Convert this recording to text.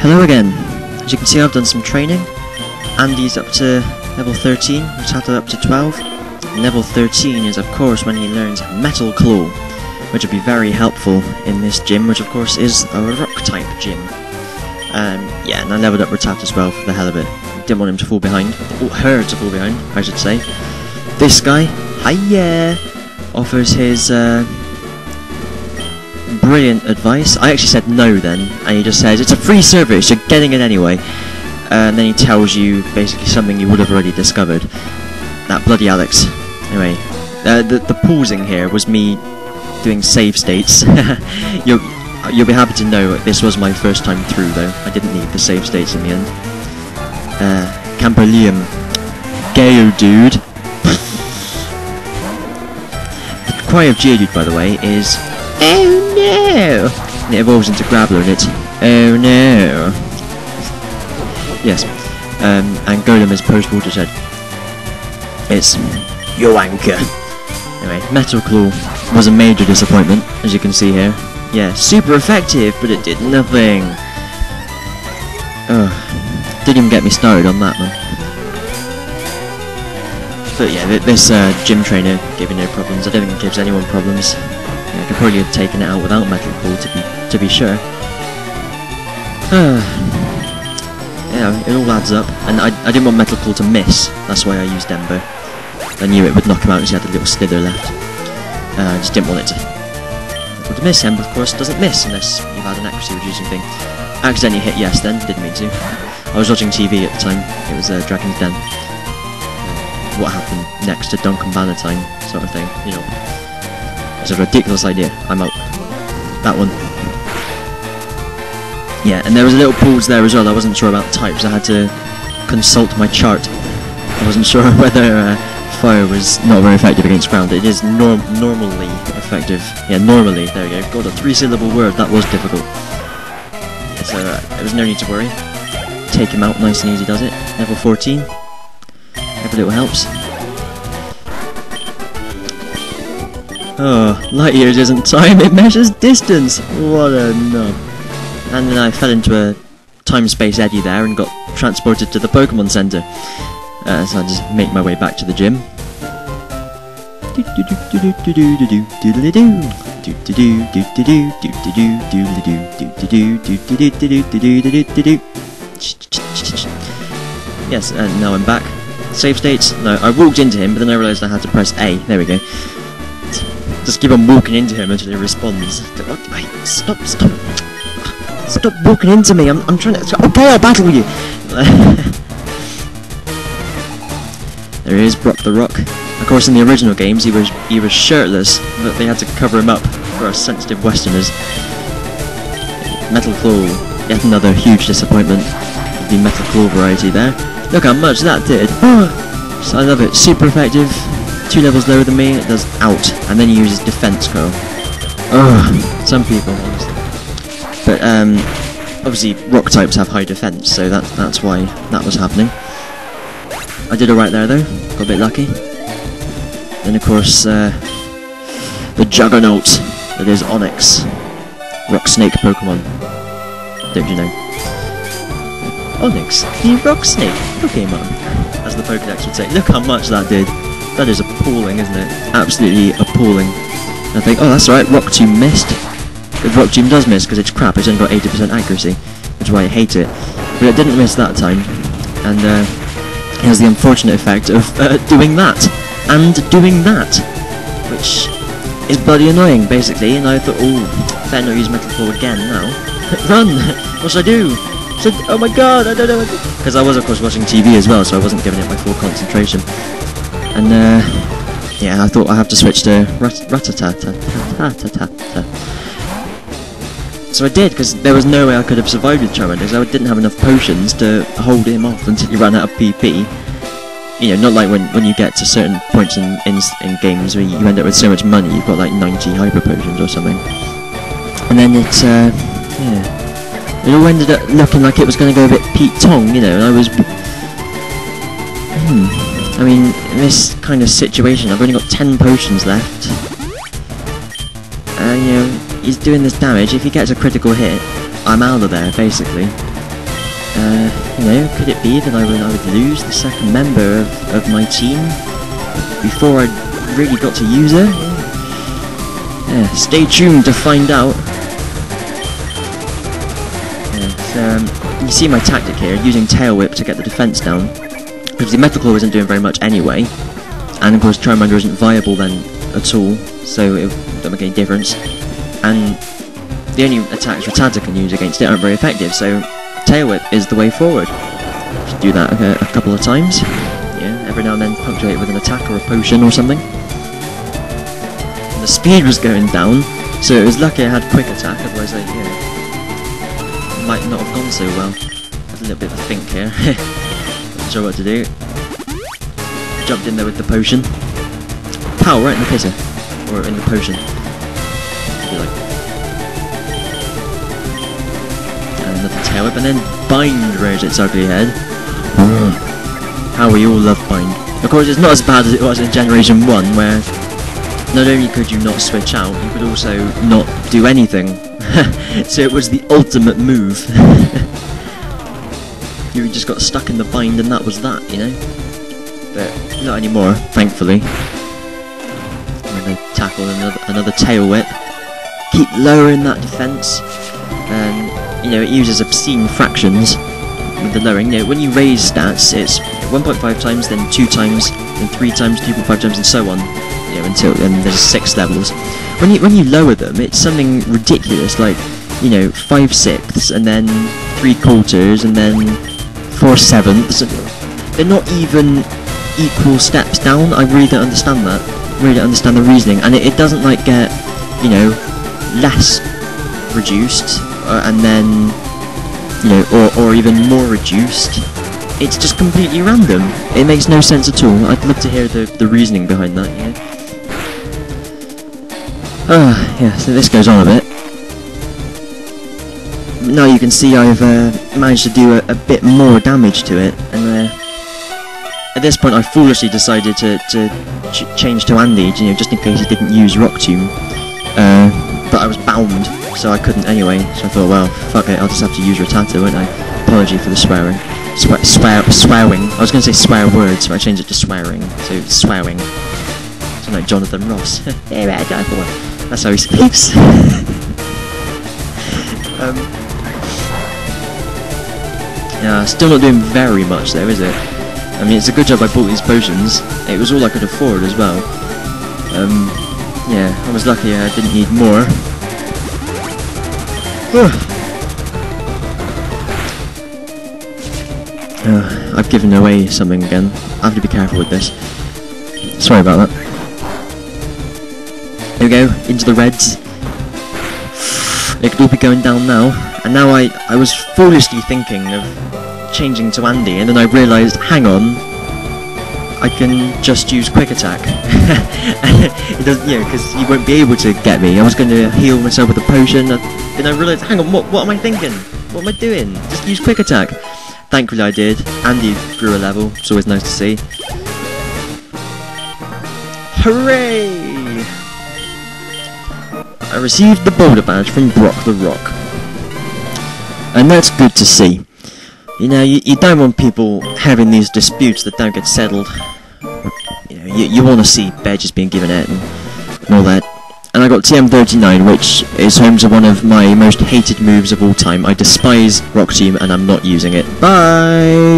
Hello again. As you can see, I've done some training. Andy's up to level 13, Rattata up to 12. And level 13 is of course when he learns Metal Claw, which will be very helpful in this gym, which of course is a rock type gym. Yeah, and I leveled up Rattata as well for the hell of it. Didn't want him to fall behind, or her to fall behind, I should say. This guy, hiya, offers his brilliant advice. I actually said no then, and he just says, it's a free service, you're getting it anyway. And then he tells you basically something you would have already discovered. That bloody Alex. Anyway, the pausing here was me doing save states. You'll be happy to know this was my first time through though. I didn't need the save states in the end. Camper Liam. Gayo dude. The cry of Geodude, by the way, is oh no! And it evolves into Graveler and it's oh no! Yes. And Golem is post-watershed. It's your anchor. Anyway, Metal Claw was a major disappointment, as you can see here. Yeah, super effective, but it did nothing. Ugh. Didn't even get me started on that, man. But yeah, this gym trainer gave me no problems. I don't think it gives anyone problems. Yeah, I could probably have taken it out without Metal Claw, to be sure. Yeah, it all adds up. And I didn't want Metal Claw to miss. That's why I used Ember. I knew it would knock him out because he had a little slither left. I just didn't want it to miss. Ember, of course, doesn't miss unless you've had an accuracy reducing thing. Accidentally hit yes then, didn't mean to. I was watching TV at the time. It was Dragon's Den. What happened next to Duncan Valentine sort of thing, you know. It's a ridiculous idea. I'm out. That one. Yeah, and there was a little pause there as well. I wasn't sure about types. I had to consult my chart. I wasn't sure whether fire was not very effective against ground. It is normally effective. Yeah, normally. There we go. God, a 3-syllable word. That was difficult. Yeah, so there was no need to worry. Take him out nice and easy, does it? Level 14. Every little helps. Oh, light years isn't time. It measures distance. What a nub. And then I fell into a time-space eddy there and got transported to the Pokémon Center. So I just make my way back to the gym. Yes, and now I'm back. Save states? No, I walked into him, but then I realised I had to press A. There we go. Just keep on walking into him until he responds. Stop walking into me, I'm trying to... Okay, I'll battle you! There he is, Brock the Rock. Of course, in the original games, he was shirtless, but they had to cover him up for us sensitive Westerners. Metal Claw, yet another huge disappointment. The Metal Claw variety there. Look how much that did! So I love it, super effective. 2 levels lower than me, it does out, and then he uses defense curl. Ugh, some people, honestly. But obviously rock types have high defense, so that's why that was happening. I did alright there though, got a bit lucky. Then of course the juggernaut that is Onyx, rock snake Pokemon. Don't you know? Onyx, the rock snake Pokemon, as the Pokédex would say. Look how much that did. That is appalling, isn't it? Absolutely appalling. And I think, oh that's right, Rock Tomb missed. Rock Tomb does miss because it's crap, it's only got 80% accuracy, which is why I hate it. But it didn't miss that time, and it has the unfortunate effect of doing that, and doing that, which is bloody annoying, basically, and I thought, oh, better not use Metal Claw again now. Run! What should I do? Oh my god, I don't know what to do. Because I was, of course, watching TV as well, so I wasn't giving it my full concentration. And, yeah, I thought I have to switch to Rattata. So I did, because there was no way I could have survived with Charmander, because I didn't have enough potions to hold him off until he ran out of PP. You know, not like when you get to certain points in games where you end up with so much money, you've got like 90 Hyper Potions or something. And then it's, yeah. It all ended up looking like it was going to go a bit Pete Tong, you know, and I was... I mean, in this kind of situation, I've only got 10 potions left. You know, he's doing this damage. If he gets a critical hit, I'm out of there, basically. You know, could it be that I would lose the second member of my team before I really got to use her? Yeah, stay tuned to find out. Yeah, you see my tactic here, using Tail Whip to get the defense down, because the Metal Claw isn't doing very much anyway, and of course Charmander isn't viable then at all, so it doesn't make any difference, and the only attacks Rattata can use against it aren't very effective, so Tail Whip is the way forward. Just do that a couple of times. Yeah, every now and then punctuate it with an attack or a potion or something. And the speed was going down, so it was lucky I had quick attack, otherwise I might not have gone so well. Had a little bit of a think here. Not sure what to do. Jumped in there with the potion. Pow, right in the pisser. Or in the potion. Another Tail Whip, and then Bind rears its ugly head. How we all love Bind. Of course, it's not as bad as it was in Generation 1, where not only could you not switch out, you could also not do anything. So it was the ultimate move. You just got stuck in the Bind and that was that, you know? But not anymore, thankfully. I'm going to tackle another Tail Whip. Keep lowering that defense. And you know, it uses obscene fractions with the lowering. You know, when you raise stats, it's 1.5 times, then 2 times, then 3 times, 2.5 times, and so on. You know, until there's 6 levels. When you lower them, it's something ridiculous, like, you know, 5/6, and then 3/4, and then 4/7. They're not even equal steps down. I really don't understand that. Really don't understand the reasoning, and it doesn't like get, you know, less reduced. And then, you know, or even more reduced. It's just completely random. It makes no sense at all. I'd love to hear the reasoning behind that, you know. Yeah, so this goes on a bit. Now you can see I've managed to do a bit more damage to it, and at this point I foolishly decided to change to Andy, you know, just in case it didn't use Rock Tomb. But I was bound, so I couldn't anyway, so I thought, well, fuck it, I'll just have to use Rattata, won't I? Apology for the swearing. Swearing. I was going to say swear words, but I changed it to swearing, so swearing. Sound like Jonathan Ross. That's how he speaks. Yeah, still not doing very much though, is it? I mean, it's a good job I bought these potions. It was all I could afford as well. Yeah, I was lucky I didn't need more. I've given away something again. I have to be careful with this. Sorry about that. Here we go, into the reds. It could all be going down now. And now I was foolishly thinking of changing to Andy, and then I realised, hang on, I can just use quick attack. It doesn't, you know, because he won't be able to get me. I was going to heal myself with a potion, then I realised, hang on, what am I thinking? What am I doing? Just use quick attack. Thankfully I did. Andy grew a level, it's always nice to see. Hooray! I received the Boulder Badge from Brock the Rock. And that's good to see. You know, you don't want people having these disputes that don't get settled. You know, you want to see badges being given out and all that. And I got TM39, which is home to one of my most hated moves of all time. I despise Rock Tomb and I'm not using it. Bye!